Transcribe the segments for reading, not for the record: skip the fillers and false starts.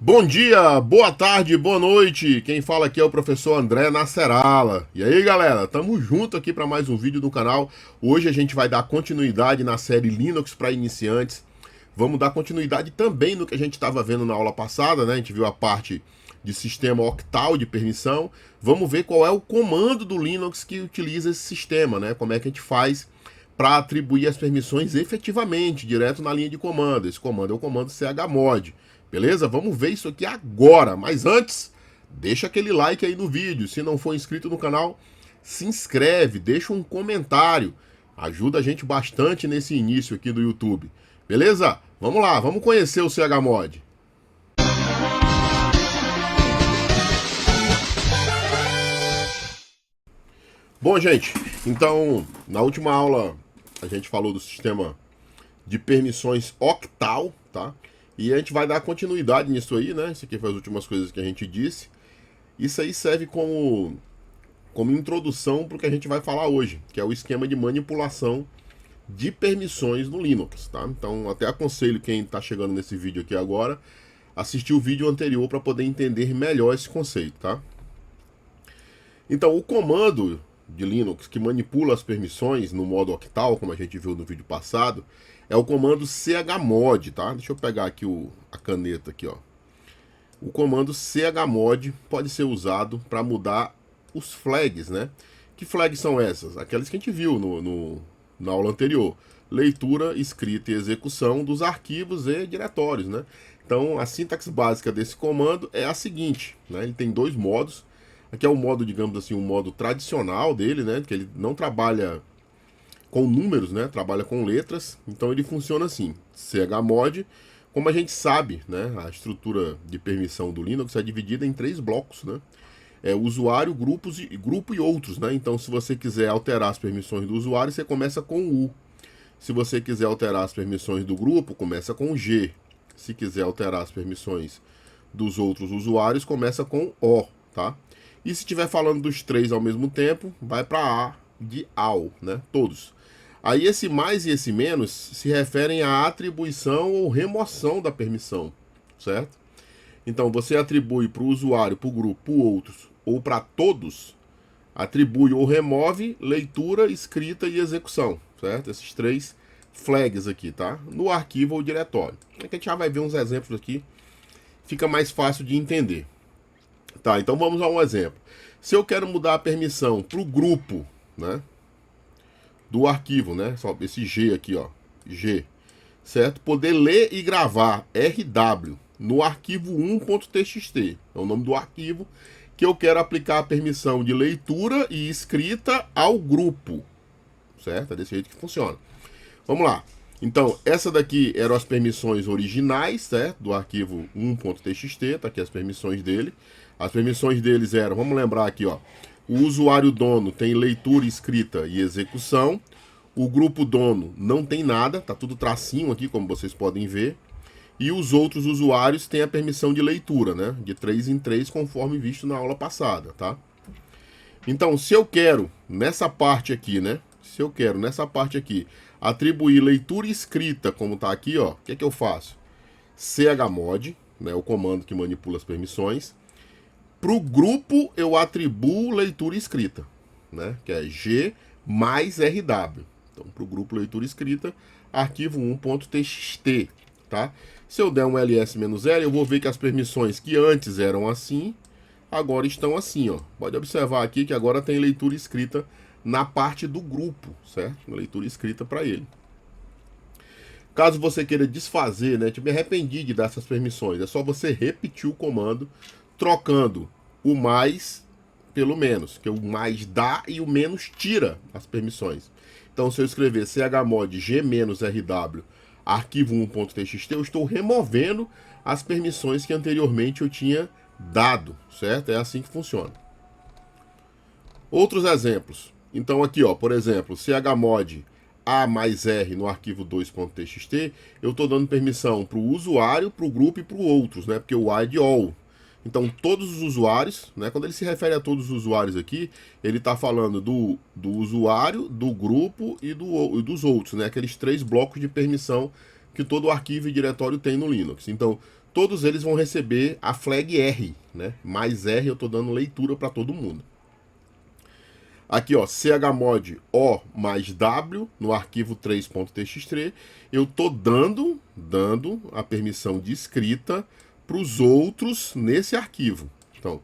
Bom dia, boa tarde, boa noite. Quem fala aqui é o professor André Nascerala. E aí, galera, tamo junto aqui para mais um vídeo do canal. Hoje a gente vai dar continuidade na série Linux para iniciantes. Vamos dar continuidade também no que a gente estava vendo na aula passada, né? A gente viu a parte de sistema octal de permissão. Vamos ver qual é o comando do Linux que utiliza esse sistema, né? Como é que a gente faz para atribuir as permissões efetivamente, direto na linha de comando. Esse comando é o comando chmod. Beleza? Vamos ver isso aqui agora. Mas antes, deixa aquele like aí no vídeo. Se não for inscrito no canal, se inscreve, deixa um comentário. Ajuda a gente bastante nesse início aqui do YouTube. Beleza? Vamos lá, vamos conhecer o chmod. Bom, gente, então, na última aula a gente falou do sistema de permissões octal, tá? E a gente vai dar continuidade nisso aí, né? Isso aqui foi as últimas coisas que a gente disse. Isso aí serve como introdução para o que a gente vai falar hoje, que é o esquema de manipulação de permissões no Linux, tá? Então, até aconselho quem está chegando nesse vídeo aqui agora, assistir o vídeo anterior para poder entender melhor esse conceito, tá? Então, o comando de Linux que manipula as permissões no modo octal, como a gente viu no vídeo passado, é o comando chmod, tá? Deixa eu pegar aqui a caneta aqui, ó. O comando chmod pode ser usado para mudar os flags, né? Que flags são essas? Aquelas que a gente viu na aula anterior. Leitura, escrita e execução dos arquivos e diretórios, né? Então, a sintaxe básica desse comando é a seguinte, né? Ele tem dois modos. Aqui é o modo, digamos assim, um modo tradicional dele, né? Que ele não trabalha com números, né? Trabalha com letras. Então ele funciona assim: chmod, como a gente sabe, né? A estrutura de permissão do Linux é dividida em três blocos, né? É usuário, grupo e outros, né? Então, se você quiser alterar as permissões do usuário, você começa com o U. Se você quiser alterar as permissões do grupo, começa com o G. Se quiser alterar as permissões dos outros usuários, começa com O, tá? E se estiver falando dos três ao mesmo tempo, vai para A de AL, né? Todos. Aí esse mais e esse menos se referem à atribuição ou remoção da permissão, certo? Então você atribui para o usuário, para o grupo, para outros ou para todos, atribui ou remove leitura, escrita e execução, certo? Esses três flags aqui, tá? No arquivo ou diretório. A gente já vai ver uns exemplos aqui, fica mais fácil de entender. Tá, então vamos a um exemplo. Se eu quero mudar a permissão para o grupo, né, do arquivo, né, só esse G aqui, ó, G, certo? Poder ler e gravar RW no arquivo 1.txt, é o nome do arquivo que eu quero aplicar a permissão de leitura e escrita ao grupo, certo? É desse jeito que funciona. Vamos lá. Então, essa daqui eram as permissões originais, certo? Do arquivo 1.txt, tá aqui as permissões dele. As permissões deles eram, vamos lembrar aqui, ó. O usuário dono tem leitura, escrita e execução. O grupo dono não tem nada, tá tudo tracinho aqui, como vocês podem ver. E os outros usuários têm a permissão de leitura, né? De 3 em 3, conforme visto na aula passada, tá? Então, se eu quero, nessa parte aqui, né? Se eu quero, nessa parte aqui, atribuir leitura e escrita, como tá aqui, ó. O que é que eu faço? Chmod, né? O comando que manipula as permissões. Para o grupo, eu atribuo leitura e escrita, né? Que é G mais RW. Então, para o grupo leitura e escrita, arquivo 1.txt, tá? Se eu der um ls-l, eu vou ver que as permissões que antes eram assim, agora estão assim, ó. Pode observar aqui que agora tem leitura escrita na parte do grupo, certo? Leitura escrita para ele. Caso você queira desfazer, né? Tipo, me arrependi de dar essas permissões. É só você repetir o comando, trocando o mais pelo menos, que o mais dá e o menos tira as permissões. Então, se eu escrever chmod g-rw arquivo 1.txt, eu estou removendo as permissões que anteriormente eu tinha dado, certo? É assim que funciona. Outros exemplos. Então aqui, ó, por exemplo, chmod a mais r no arquivo 2.txt, eu estou dando permissão para o usuário, para o grupo e para os outros, né? Porque o a é de all. Então todos os usuários, né? Quando ele se refere a todos os usuários aqui, ele está falando do usuário, do grupo e dos outros, né? Aqueles três blocos de permissão que todo arquivo e diretório tem no Linux. Então todos eles vão receber a flag R, né? Mais R eu estou dando leitura para todo mundo. Aqui, ó, chmod O mais W no arquivo 3.txt, eu estou dando a permissão de escrita para os outros nesse arquivo. Então,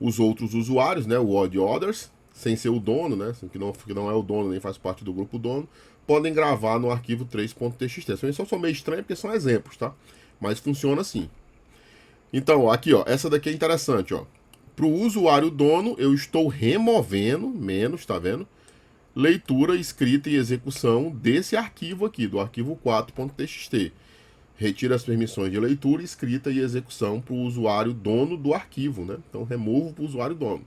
os outros usuários, né, o odd others, sem ser o dono, né, que não é o dono nem faz parte do grupo dono, podem gravar no arquivo 3.txt. Isso são meio estranho porque são exemplos, tá? Mas funciona assim. Então, ó, aqui, ó, essa daqui é interessante, ó. Para o usuário dono, eu estou removendo, menos, tá vendo? Leitura, escrita e execução desse arquivo aqui, do arquivo 4.txt. Retira as permissões de leitura, escrita e execução para o usuário dono do arquivo, né? Então, removo para o usuário dono.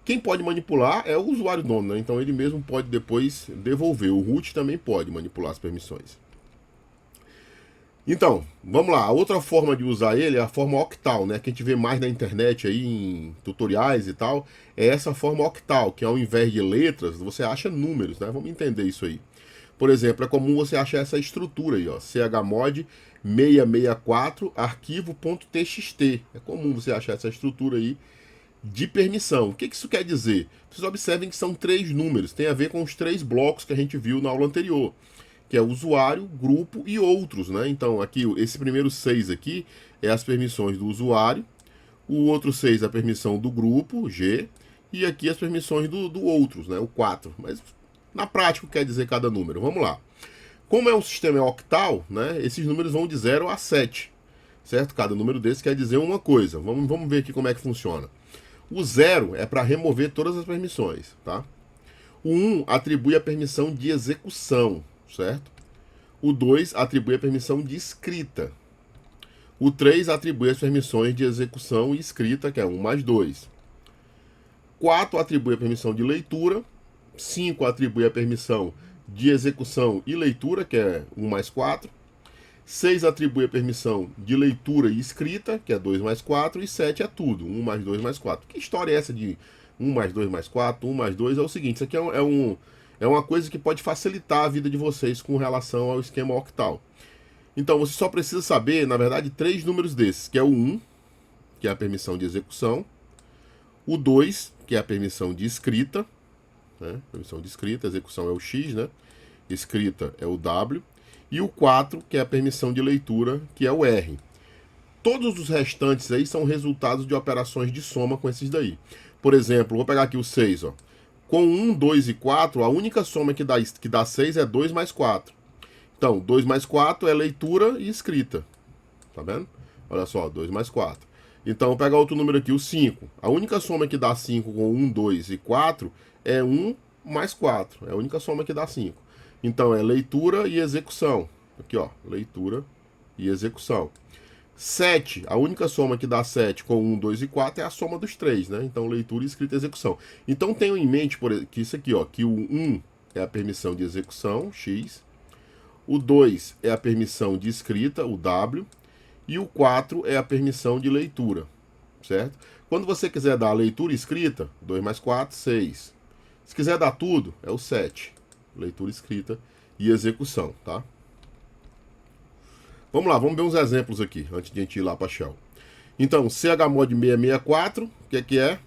Quem pode manipular é o usuário dono, né? Então, ele mesmo pode depois devolver. O root também pode manipular as permissões. Então, vamos lá. A outra forma de usar ele é a forma octal, né? Que a gente vê mais na internet aí, em tutoriais e tal. É essa forma octal, que ao invés de letras, você acha números, né? Vamos entender isso aí. Por exemplo, é comum você achar essa estrutura aí, ó. chmod 664 arquivo.txt. É comum você achar essa estrutura aí de permissão. O que isso quer dizer? Vocês observem que são 3 números. Tem a ver com os 3 blocos que a gente viu na aula anterior, que é usuário, grupo e outros, né? Então, aqui, esse primeiro 6 aqui é as permissões do usuário, o outro 6 é a permissão do grupo, G, e aqui as permissões do outros, né? O 4. Mas, na prática, o que quer dizer cada número? Vamos lá. Como é um sistema octal, né? Esses números vão de 0 a 7, certo? Cada número desse quer dizer uma coisa. Vamos ver aqui como é que funciona. O 0 é para remover todas as permissões, tá? O 1 atribui a permissão de execução, certo? O 2 atribui a permissão de escrita. O 3 atribui as permissões de execução e escrita, que é 1 mais 2. 4 atribui a permissão de leitura. 5 atribui a permissão de execução e leitura, que é 1 mais 4. 6 atribui a permissão de leitura e escrita, que é 2 mais 4. E 7 é tudo, 1 mais 2 mais 4. Que história é essa de 1 mais 2 mais 4? 1 mais 2 é o seguinte, isso aqui é uma coisa que pode facilitar a vida de vocês com relação ao esquema octal. Então, você só precisa saber, na verdade, 3 números desses, que é o 1, que é a permissão de execução, o 2, que é a permissão de escrita, né? Permissão de escrita, execução é o X, né? Escrita é o W, e o 4, que é a permissão de leitura, que é o R. Todos os restantes aí são resultados de operações de soma com esses daí. Por exemplo, vou pegar aqui o 6, ó. Com 1, 2 e 4, a única soma que dá 6 é 2 mais 4. Então, 2 mais 4 é leitura e escrita. Tá vendo? Olha só, 2 mais 4. Então, vou pegar outro número aqui, o 5. A única soma que dá 5 com 1, 2 e 4 é 1 mais 4. É a única soma que dá 5. Então, é leitura e execução. Aqui, ó, leitura e execução. 7, a única soma que dá 7 com 1, 2 e 4 é a soma dos 3, né? Então, leitura, escrita e execução. Então, tenham em mente que isso aqui, ó, que o 1 é a permissão de execução, X. O 2 é a permissão de escrita, o W. E o 4 é a permissão de leitura, certo? Quando você quiser dar a leitura e escrita, 2 mais 4, 6. Se quiser dar tudo, é o 7. Leitura, escrita e execução, tá? Vamos lá, vamos ver uns exemplos aqui, antes de a gente ir lá para a shell. Então, chmod 664, o que é?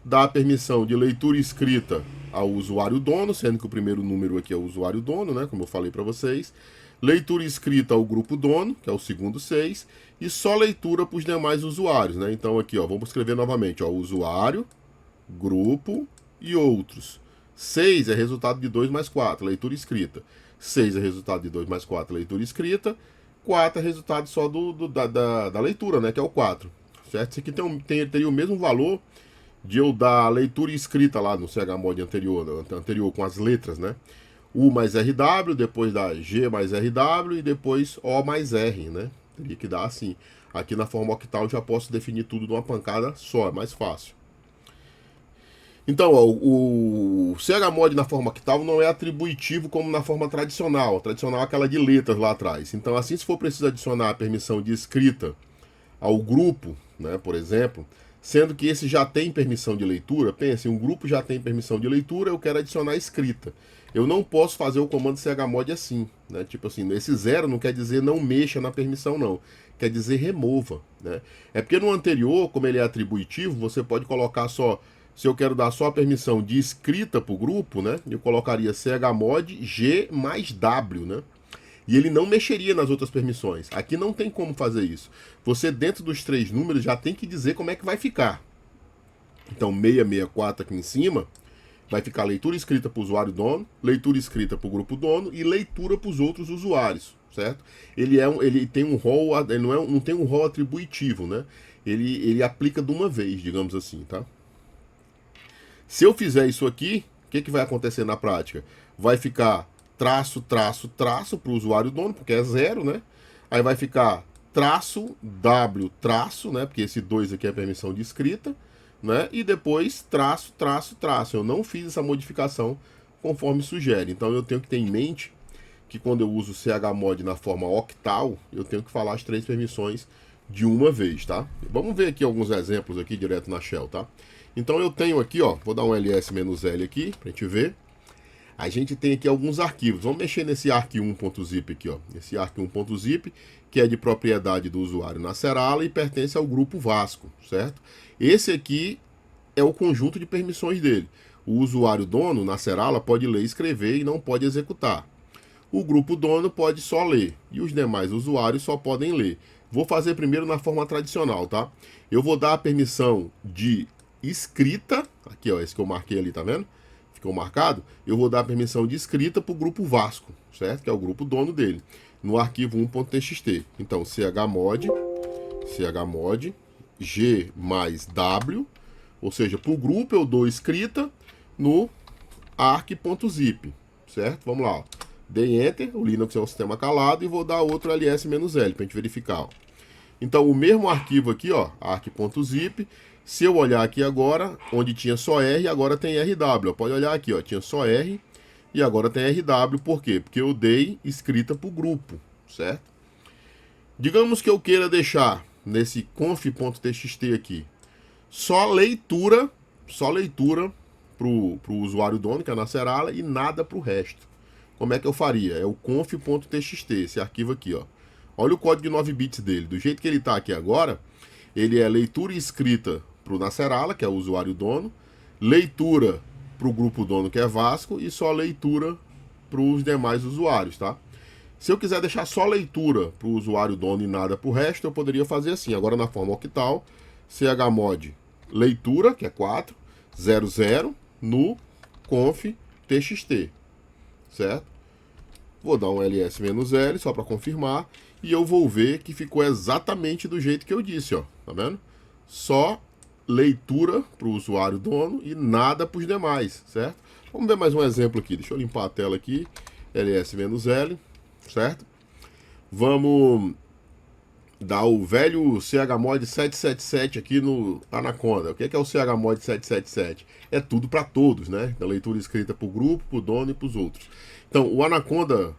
Dá a permissão de leitura e escrita ao usuário dono, sendo que o primeiro número aqui é o usuário dono, né? Como eu falei para vocês. Leitura e escrita ao grupo dono, que é o segundo 6. E só leitura para os demais usuários, né? Então aqui, ó, vamos escrever novamente, ó, usuário, grupo e outros. 6 é resultado de 2 mais 4, leitura e escrita. 6 é resultado de 2 mais 4, leitura e escrita. 4 é resultado só da leitura, né? Que é o 4. Certo? Isso aqui teria o mesmo valor de eu dar a leitura e escrita lá no chmod anterior com as letras, né? U mais RW, depois dá G mais RW e depois O mais R, né? Teria que dar assim. Aqui na forma octal eu já posso definir tudo numa pancada só, é mais fácil. Então, ó, o chmod na forma octal não é atributivo como na forma tradicional. A tradicional é aquela de letras lá atrás. Então, assim, se for preciso adicionar a permissão de escrita ao grupo, né, por exemplo, sendo que esse já tem permissão de leitura, pense, um grupo já tem permissão de leitura, eu quero adicionar escrita. Eu não posso fazer o comando chmod assim, né? Tipo assim, esse 0 não quer dizer não mexa na permissão, não. quer dizer remova, né? É porque no anterior, como ele é atributivo, você pode colocar só, se eu quero dar só a permissão de escrita para o grupo, né? Eu colocaria chmod g mais w, né? E ele não mexeria nas outras permissões. Aqui não tem como fazer isso. Você, dentro dos 3 números, já tem que dizer como é que vai ficar. Então, 664 aqui em cima, vai ficar leitura escrita para o usuário dono, leitura escrita para o grupo dono e leitura para os outros usuários, certo? Ele tem um rol, ele não tem um rol atributivo, né? Ele aplica de uma vez, digamos assim, tá? Se eu fizer isso aqui, o que vai acontecer na prática? Vai ficar traço, traço, traço para o usuário dono, porque é 0, né? Aí vai ficar traço, W, traço, né? Porque esse 2 aqui é a permissão de escrita, né? E depois traço, traço, traço. Eu não fiz essa modificação conforme sugere. Então eu tenho que ter em mente que quando eu uso chmod na forma octal, eu tenho que falar as 3 permissões de uma vez, tá? Vamos ver aqui alguns exemplos aqui direto na shell, tá? Então eu tenho aqui, ó, vou dar um ls-l aqui pra gente ver. A gente tem aqui alguns arquivos. Vamos mexer nesse arq1.zip aqui, ó. Esse arq1.zip, que é de propriedade do usuário na Serala e pertence ao grupo Vasco, certo? Esse aqui é o conjunto de permissões dele. O usuário dono na Serala pode ler e escrever e não pode executar. O grupo dono pode só ler e os demais usuários só podem ler. Vou fazer primeiro na forma tradicional, tá? Eu vou dar a permissão de escrita, aqui ó, esse que eu marquei ali, tá vendo? Ficou marcado, eu vou dar a permissão de escrita para o grupo Vasco, certo? Que é o grupo dono dele, no arquivo 1.txt. Então, chmod g mais w, ou seja, para o grupo eu dou escrita no arq.zip, certo? Vamos lá, ó. Dei Enter, o Linux é um sistema calado, e vou dar outro ls-l para a gente verificar, ó. Então, o mesmo arquivo aqui, ó, arq.zip. Se eu olhar aqui agora, onde tinha só R, agora tem RW. Pode olhar aqui, ó, tinha só R e agora tem RW. Por quê? Porque eu dei escrita para o grupo, certo? Digamos que eu queira deixar nesse conf.txt aqui só leitura para o usuário dono, que é na Serala, e nada para o resto. Como é que eu faria? É o conf.txt, esse arquivo aqui, ó. Olha o código de 9 bits dele. Do jeito que ele está aqui agora, ele é leitura e escrita para o Nacerala, que é o usuário dono, leitura para o grupo dono, que é Vasco, e só leitura para os demais usuários, tá? Se eu quiser deixar só leitura para o usuário dono e nada para o resto, eu poderia fazer assim, agora na forma octal, chmod leitura, que é 4, 00, no conf.txt, certo? Vou dar um ls-l só para confirmar, e eu vou ver que ficou exatamente do jeito que eu disse, ó, tá vendo? Só leitura para o usuário dono e nada para os demais, certo? Vamos ver mais um exemplo aqui. Deixa eu limpar a tela aqui. ls-l, certo? Vamos dar o velho chmod 777 aqui no Anaconda. O que é o chmod 777? É tudo para todos, né? Da leitura escrita para o grupo, para o dono e para os outros. Então, o Anaconda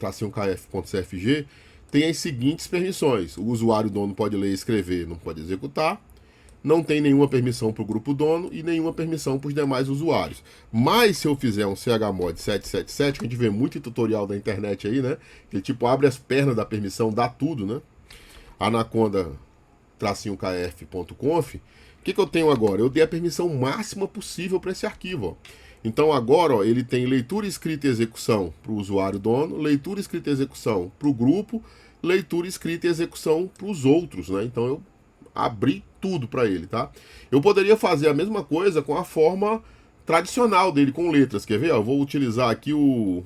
-kf.cfg tem as seguintes permissões. O usuário dono pode ler e escrever, não pode executar. Não tem nenhuma permissão para o grupo dono e nenhuma permissão para os demais usuários. Mas se eu fizer um chmod 777, que a gente vê muito em tutorial da internet aí, né? Que tipo abre as pernas da permissão, dá tudo, né? Anaconda-kf.conf. O que eu tenho agora? Eu dei a permissão máxima possível para esse arquivo, ó. Então agora, ó, ele tem leitura, escrita e execução para o usuário dono, leitura, escrita e execução para o grupo, leitura, escrita e execução para os outros, né? Então eu abri tudo para ele, tá? Eu poderia fazer a mesma coisa com a forma tradicional dele, com letras. Quer ver? Eu vou utilizar aqui o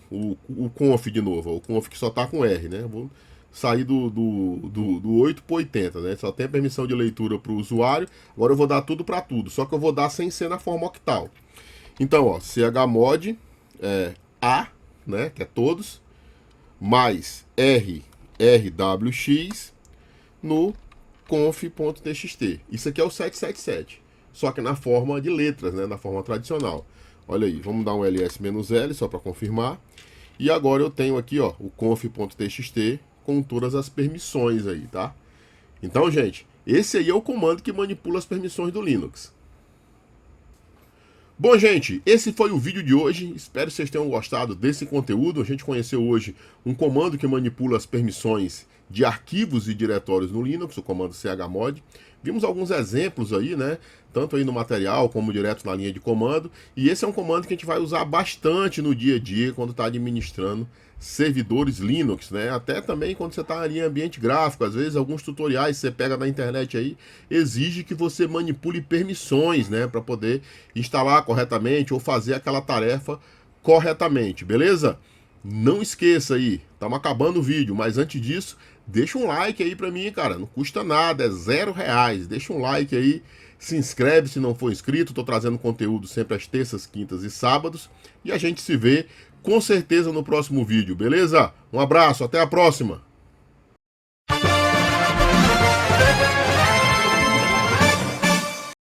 conf de novo, ó, o conf que só tá com R, né? Vou sair do 8 para 80, né? Só tem a permissão de leitura para o usuário. Agora eu vou dar tudo para tudo, só que eu vou dar sem ser na forma octal. Então, ó, chmod A, né, que é todos, mais rwx no conf.txt. Isso aqui é o 777, só que na forma de letras, né, na forma tradicional. Olha aí, vamos dar um ls-l só para confirmar. E agora eu tenho aqui, ó, o conf.txt com todas as permissões aí, tá? Então, gente, esse aí é o comando que manipula as permissões do Linux. Bom, gente, esse foi o vídeo de hoje. Espero que vocês tenham gostado desse conteúdo. A gente conheceu hoje um comando que manipula as permissões de arquivos e diretórios no Linux, o comando chmod. Vimos alguns exemplos aí, né? Tanto aí no material como direto na linha de comando. E esse é um comando que a gente vai usar bastante no dia a dia quando está administrando servidores Linux, né? Até também quando você está ali em ambiente gráfico. Às vezes alguns tutoriais que você pega na internet aí exige que você manipule permissões, né? Para poder instalar corretamente ou fazer aquela tarefa corretamente, beleza? Não esqueça aí, estamos acabando o vídeo, mas antes disso, deixa um like aí pra mim, cara, não custa nada, é R$0, deixa um like aí, se inscreve se não for inscrito, tô trazendo conteúdo sempre às terças, quintas e sábados, e a gente se vê com certeza no próximo vídeo, beleza? Um abraço, até a próxima!